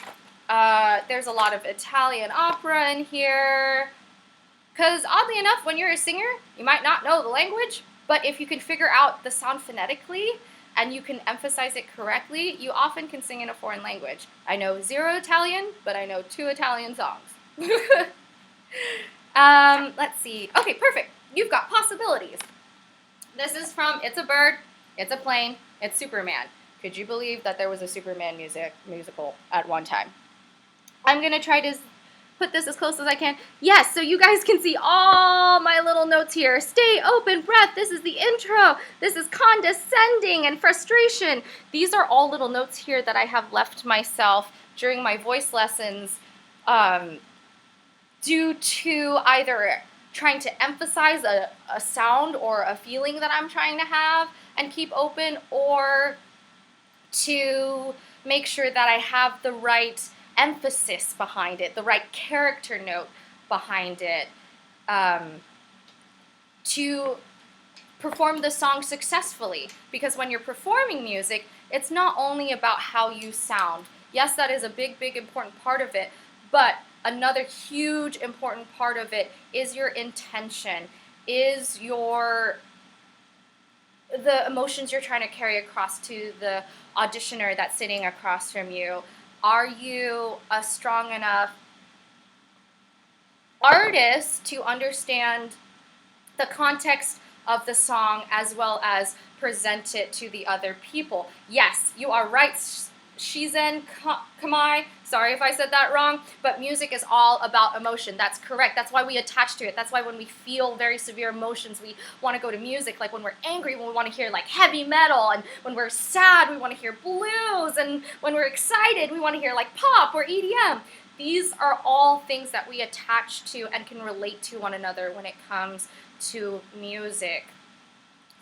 there's a lot of Italian opera in here. Because oddly enough, when you're a singer, you might not know the language, but if you can figure out the sound phonetically and you can emphasize it correctly, you often can sing in a foreign language. I know 0 Italian, but I know 2 Italian songs. Let's see. Okay, perfect. You've got possibilities. This is from It's a Bird, It's a Plane, It's Superman. Could you believe that there was a Superman musical at one time? I'm going to try to put this as close as I can. Yes, so you guys can see all my little notes here. Stay, open, breath. This is the intro. This is condescending and frustration. These are all little notes here that I have left myself during my voice lessons due to either trying to emphasize a sound or a feeling that I'm trying to have and keep open, or to make sure that I have the right emphasis behind it, the right character note behind it, to perform the song successfully. Because when you're performing music, it's not only about how you sound. Yes, that is a big, big important part of it, but another huge important part of it is your intention, is the emotions you're trying to carry across to the auditioner that's sitting across from you. Are you a strong enough artist to understand the context of the song as well as present it to the other people? Yes, you are right, Shizen Kamai. Sorry if I said that wrong, but music is all about emotion. That's correct. That's why we attach to it. That's why when we feel very severe emotions, we want to go to music. Like when we're angry, we want to hear like heavy metal, and when we're sad, we want to hear blues, and when we're excited, we want to hear like pop or EDM. These are all things that we attach to and can relate to one another when it comes to music.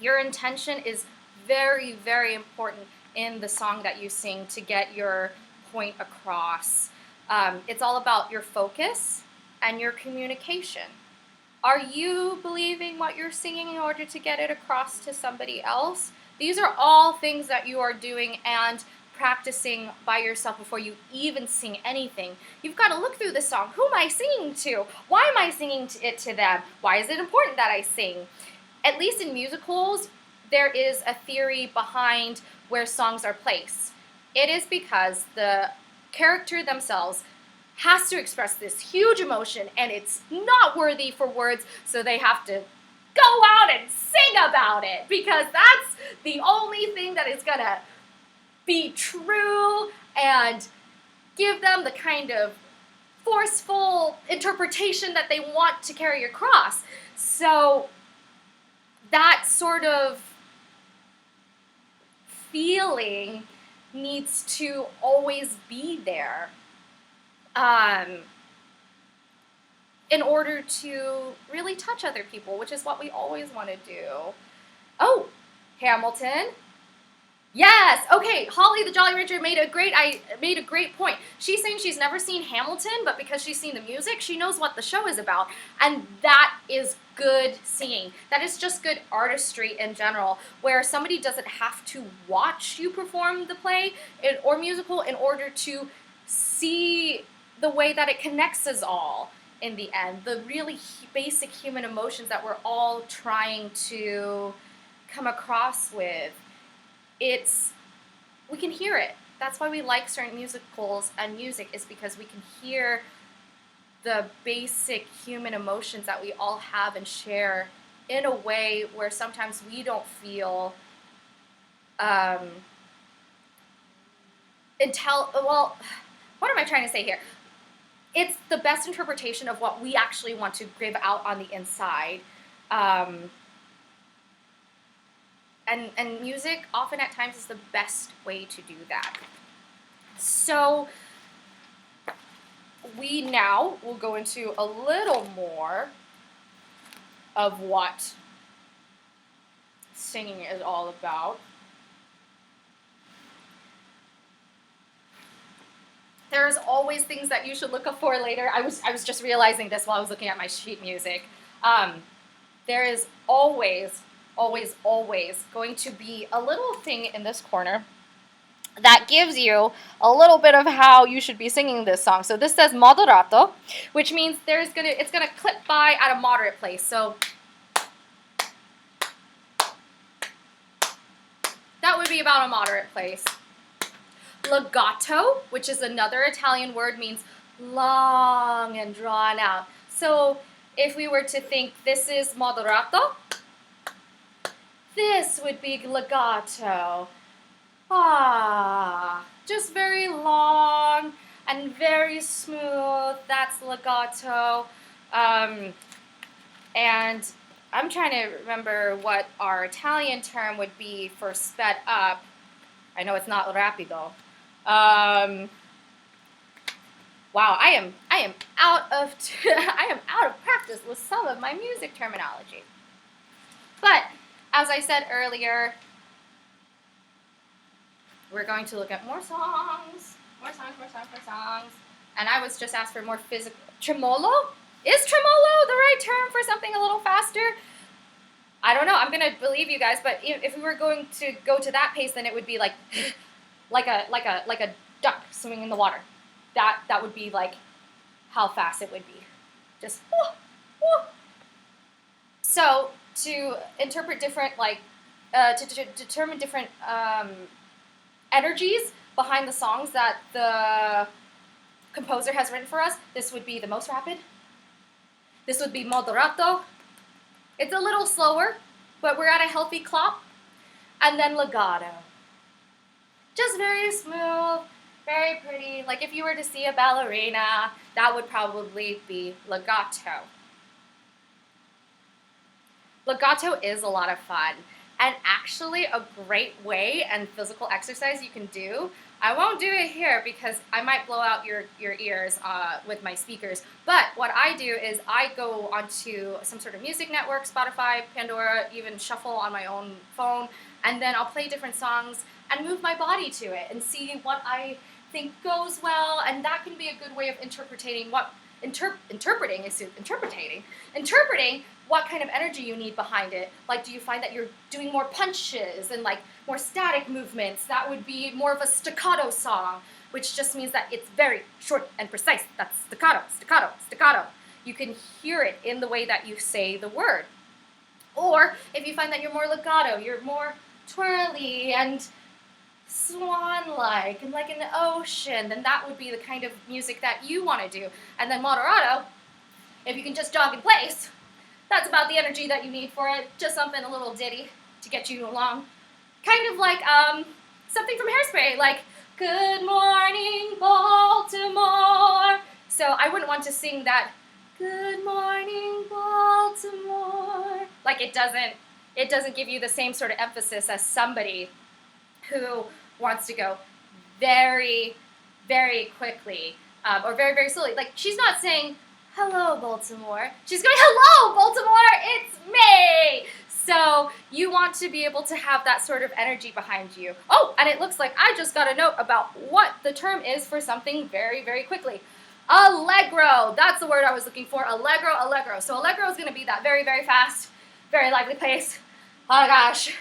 Your intention is very, very important in the song that you sing to get your point across. It's all about your focus and your communication. Are you believing what you're singing in order to get it across to somebody else? These are all things that you are doing and practicing by yourself before you even sing anything. You've got to look through the song. Who am I singing to? Why am I singing it to them? Why is it important that I sing? At least in musicals, there is a theory behind where songs are placed. It is because the character themselves has to express this huge emotion, and it's not worthy for words, so they have to go out and sing about it, because that's the only thing that is going to be true and give them the kind of forceful interpretation that they want to carry across. So that sort of feeling needs to always be there in order to really touch other people, which is what we always want to do. Oh, Hamilton. Yes. Okay. Holly the Jolly Rancher made a great point. She's saying she's never seen Hamilton, but because she's seen the music, she knows what the show is about, and that is good singing. That is just good artistry in general, where somebody doesn't have to watch you perform the play or musical in order to see the way that it connects us all in the end. The really basic human emotions that we're all trying to come across with. We can hear it. That's why we like certain musicals and music, is because we can hear the basic human emotions that we all have and share in a way where sometimes we don't feel what am I trying to say here? it's the best interpretation of what we actually want to give out on the inside. And music often at times is the best way to do that. So we now will go into a little more of what singing is all about. There's always things that you should look up for later. I was just realizing this while I was looking at my sheet music. There is always going to be a little thing in this corner that gives you a little bit of how you should be singing this song. So this says moderato, which means it's gonna clip by at a moderate pace. So that would be about a moderate pace. Legato, which is another Italian word, means long and drawn out. So if we were to think this is moderato, this would be legato. Just very long and very smooth. That's legato. And I'm trying to remember what our Italian term would be for sped up. I know it's not rapido. Wow, I am out of I am out of practice with some of my music terminology. But as I said earlier, we're going to look at more songs. And I was just asked for more physical. Tremolo? Is tremolo the right term for something a little faster? I don't know. I'm going to believe you guys, but if we were going to go to that pace, then it would be like a duck swimming in the water. That would be like how fast it would be. Just whoo, whoo. So to interpret different to determine different energies behind the songs that the composer has written for us, this would be the most rapid. This would be moderato. It's a little slower, but we're at a healthy clop. And then legato. Just very smooth, very pretty. Like if you were to see a ballerina, that would probably be legato. Legato is a lot of fun, and actually a great way and physical exercise you can do. I won't do it here because I might blow out your ears with my speakers, but what I do is I go onto some sort of music network, Spotify, Pandora, even Shuffle on my own phone, and then I'll play different songs and move my body to it and see what I think goes well, and that can be a good way of interpreting what kind of energy you need behind it. Like, do you find that you're doing more punches and like more static movements? That would be more of a staccato song, which just means that it's very short and precise. That's staccato, staccato, staccato. You can hear it in the way that you say the word. Or if you find that you're more legato, you're more twirly and swan-like and like in the ocean, then that would be the kind of music that you want to do. And then moderato, if you can just jog in place, that's about the energy that you need for it. Just something, a little ditty to get you along. Kind of like something from Hairspray, like Good Morning Baltimore. So I wouldn't want to sing that Good Morning Baltimore. Like it doesn't give you the same sort of emphasis as somebody who wants to go very, very quickly or very, very slowly. Like she's not saying, hello, Baltimore. She's going, hello, Baltimore, it's me. So you want to be able to have that sort of energy behind you. Oh, and it looks like I just got a note about what the term is for something very, very quickly. Allegro. That's the word I was looking for. Allegro, allegro. So allegro is going to be that very, very fast, very lively pace. Oh my gosh,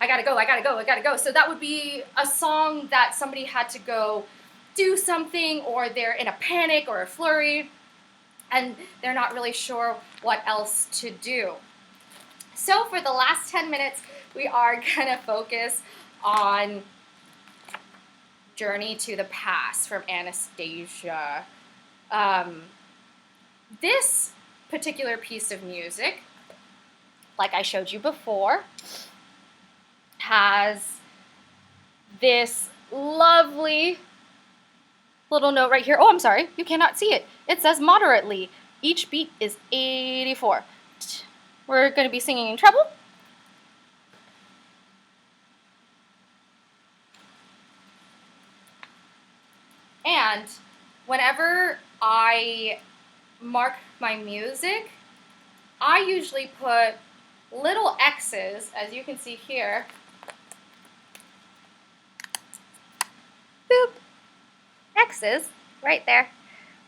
I gotta go. So that would be a song that somebody had to go do something, or they're in a panic or a flurry, and they're not really sure what else to do. So for the last 10 minutes, we are going to focus on Journey to the Past from Anastasia. This particular piece of music, like I showed you before, has this lovely little note right here. Oh, I'm sorry, you cannot see it. It says moderately. Each beat is 84. We're going to be singing in treble. And whenever I mark my music, I usually put little X's, as you can see here. Boop. X's right there,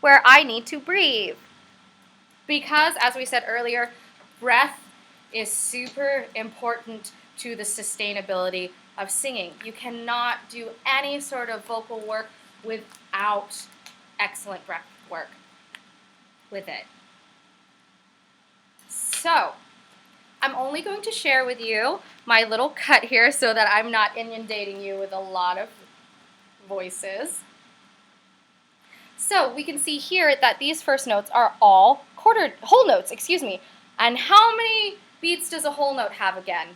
where I need to breathe. Because, as we said earlier, breath is super important to the sustainability of singing. You cannot do any sort of vocal work without excellent breath work with it. So, I'm only going to share with you my little cut here so that I'm not inundating you with a lot of voices. So we can see here that these first notes are all whole notes, excuse me. And how many beats does a whole note have again?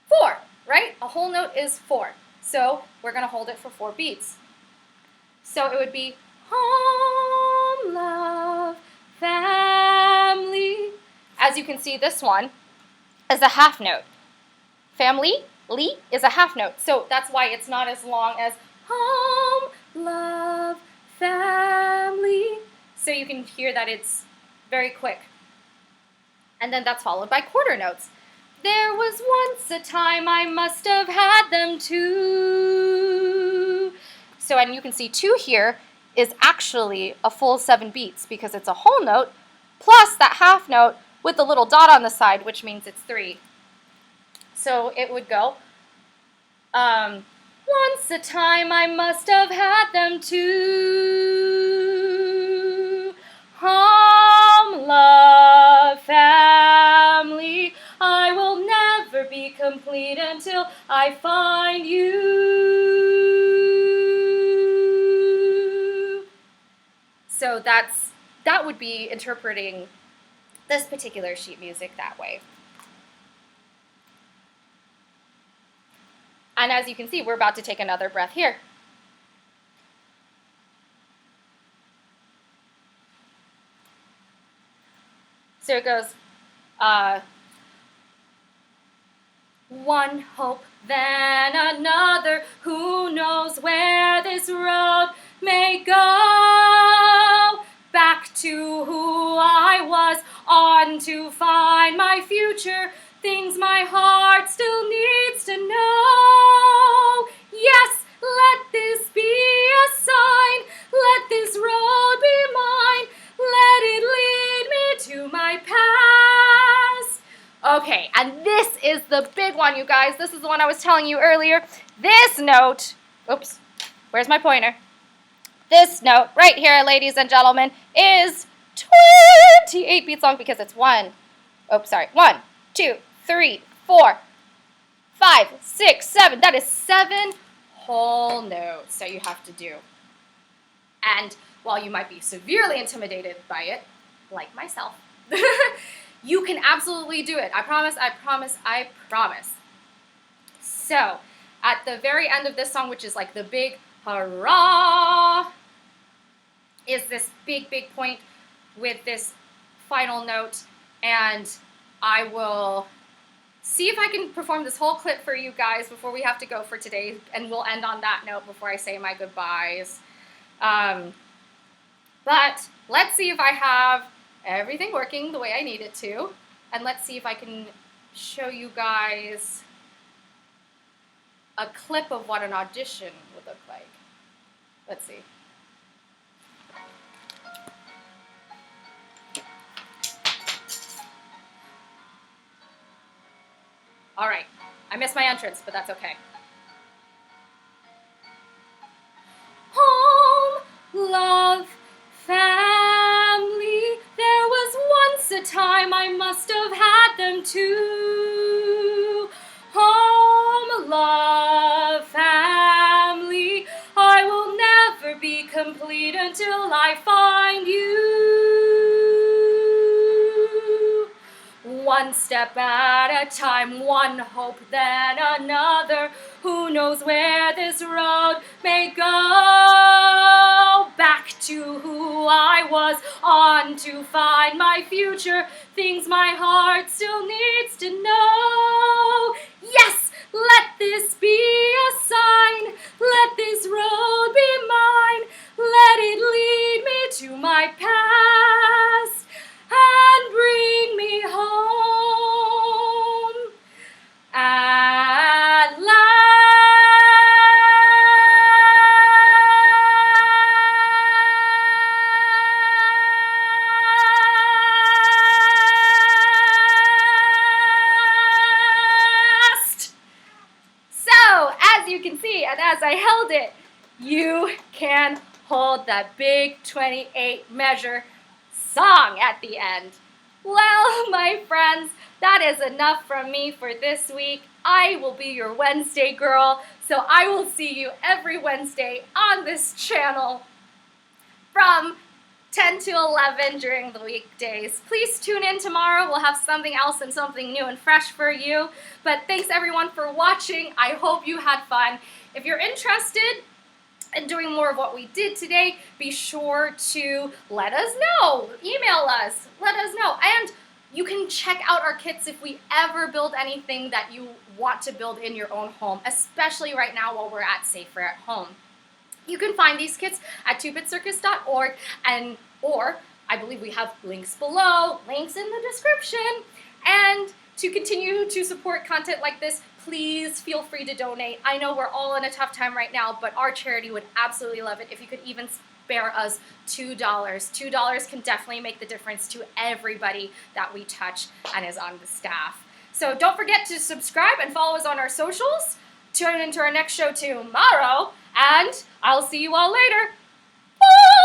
4, right? A whole note is 4. So we're going to hold it for 4 beats. So it would be home, love, family. As you can see, this one is a half note. Family, li, is a half note. So that's why it's not as long as home, love, family. So you can hear that it's very quick. And then that's followed by quarter notes. There was once a time I must have had them too. So, and you can see 2 here is actually a full 7 beats because it's a whole note plus that half note with the little dot on the side, which means it's 3. So it would go, once a time I must have had them too. Home, love, family, I will never be complete until I find you. So that would be interpreting this particular sheet music that way. And as you can see, we're about to take another breath here. So it goes, one hope, then another, who knows where this road may go. Back to who I was, on to find my future, things my heart still needs to know. Yes, let this be a sign, let this road be mine, let it lead me to my past. Okay, and this is the big one, you guys. This is the one I was telling you earlier. This note, oops, where's my pointer? This note right here, ladies and gentlemen, is 28 beats long because it's 1, 2, 3, 4, 5, 6, 7. That is 7 whole notes that you have to do. And while you might be severely intimidated by it, like myself, you can absolutely do it. I promise, I promise, I promise. So, at the very end of this song, which is like the big hurrah, is this big, big point with this final note. And I will see if I can perform this whole clip for you guys before we have to go for today. And we'll end on that note before I say my goodbyes. But let's see if I have everything working the way I need it to. And let's see if I can show you guys a clip of what an audition would look like. Let's see. All right, I missed my entrance, but that's okay. Home, love, family, there was once a time I must have had them too. Home, love, family, I will never be complete until I find you. One step at a time, one hope, then another, Who knows where this road may go? Back to who I was, on to find my future, things my heart still needs to know. Yes, let this be a sign, let this road be mine, let it lead me to my past and bring me home at last. So, as you can see, and as I held it, you can hold that big 28 measure song at the end. Well, my friends, that is enough from me for this week. I will be your Wednesday girl, so I will see you every Wednesday on this channel from 10 to 11 during the weekdays. Please tune in tomorrow. We'll have something else and something new and fresh for you. But thanks everyone for watching. I hope you had fun. If you're interested in doing more of what we did today, be sure to let us know. Email us. Let us know. And you can check out our kits if we ever build anything that you want to build in your own home, especially right now while we're at Safer at Home. You can find these kits at 2bitcircus.org, or I believe we have links below, links in the description. And to continue to support content like this, please feel free to donate. I know we're all in a tough time right now, but our charity would absolutely love it if you could even spare us $2. $2 can definitely make the difference to everybody that we touch and is on the staff. So don't forget to subscribe and follow us on our socials. Tune into our next show tomorrow, and I'll see you all later. Bye!